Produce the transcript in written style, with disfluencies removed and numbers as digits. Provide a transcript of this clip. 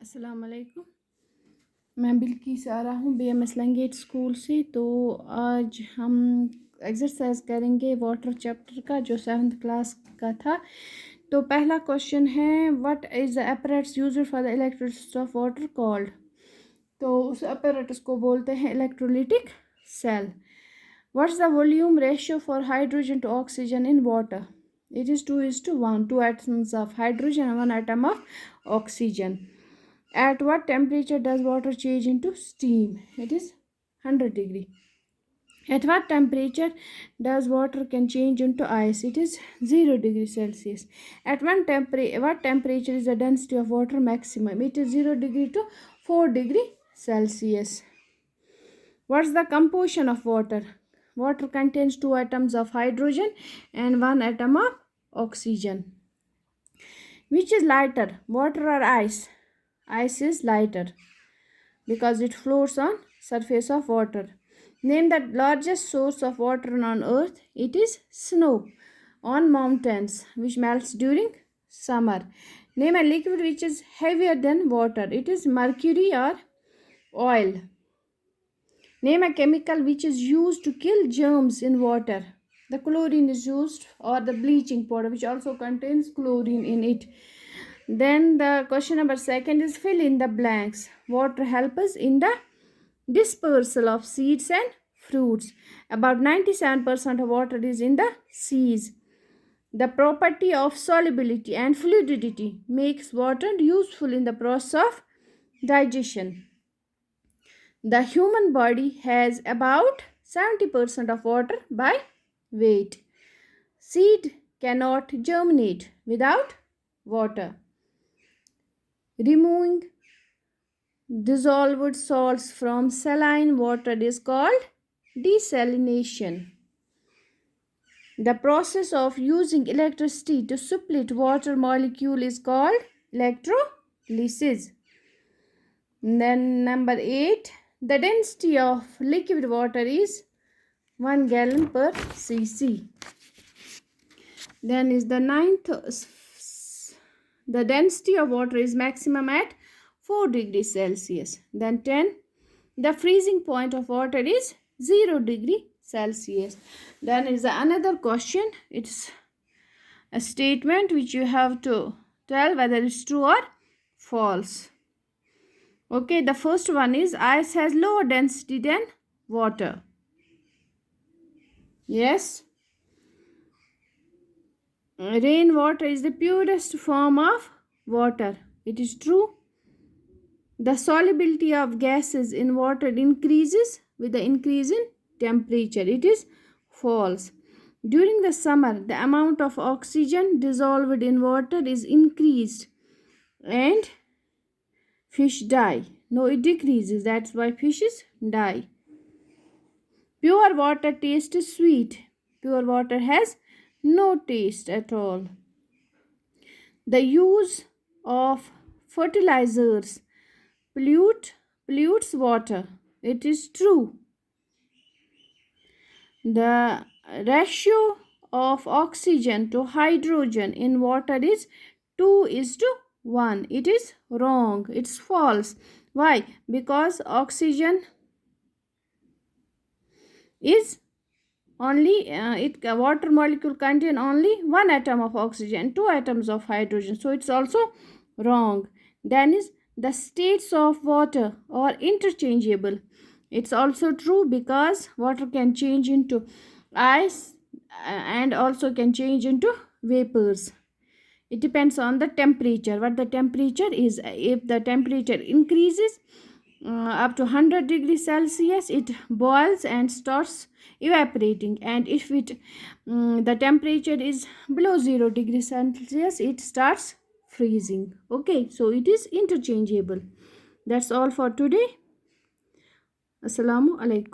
अस्सलाम वालेकुम। मैं बिल्किस आ रहा हूँ BMS लैंगेट स्कूल से। तो आज हम एक्सरसाइज करेंगे वाटर चैप्टर का जो 7th क्लास का था। तो पहला क्वेश्चन है what is the apparatus used for the electrolysis of water called. तो उस apparatus को बोलते हैं electrolytic cell. What's the volume ratio for hydrogen to oxygen in water? It is 2:1, 2 atoms of hydrogen and 1 atom of oxygen. At what temperature does water change into steam? It is 100 degree. At what temperature does water can change into ice? It is 0 degree Celsius. At what temperature is the density of water maximum? It is 0 degree to 4 degree Celsius. What's the composition of water? Water contains 2 atoms of hydrogen and 1 atom of oxygen. Which is lighter, water or ice? Ice is lighter because it floats on surface of water. Name the largest source of water on earth. It is snow on mountains which melts during summer. Name a liquid which is heavier than water. It is mercury or oil. Name a chemical which is used to kill germs in water. The chlorine is used, or the bleaching powder which also contains chlorine in it. Then the question number 2 is fill in the blanks. Water helps us in the dispersal of seeds and fruits. About 97% of water is in the seas. The property of solubility and fluidity makes water useful in the process of digestion. The human body has about 70% of water by weight. Seed cannot germinate without water. Removing dissolved salts from saline water is called desalination. The process of using electricity to split water molecule is called electrolysis. Then number 8, the density of liquid water is 1 gallon per cc. Then is the 9th, the density of water is maximum at 4 degrees Celsius. Then 10, the freezing point of water is 0 degree Celsius. Then is another question. It's a statement which you have to tell whether it's true or false. Okay, the first one is ice has lower density than water. Yes. Rainwater is the purest form of water. It is true. The solubility of gases in water increases with the increase in temperature. It is false. During the summer, the amount of oxygen dissolved in water is increased and fish die. No, it decreases. That's why fishes die. Pure water tastes sweet. Pure water has no taste at all. The use of fertilizers pollutes water. It is true. The ratio of oxygen to hydrogen in water is 2:1. It is wrong. It's false. Why? Because oxygen is only water molecule contain only 1 atom of oxygen, 2 atoms of hydrogen, so it's also wrong. Then is the states of water are interchangeable. It's also true because water can change into ice and also can change into vapors. It depends on the temperature, what the temperature is. If the temperature increases up to 100 degrees Celsius, it boils and starts evaporating, and if the temperature is below 0 degrees Celsius, it starts freezing. Okay, so it is interchangeable. That's all for today. Assalamu alaikum.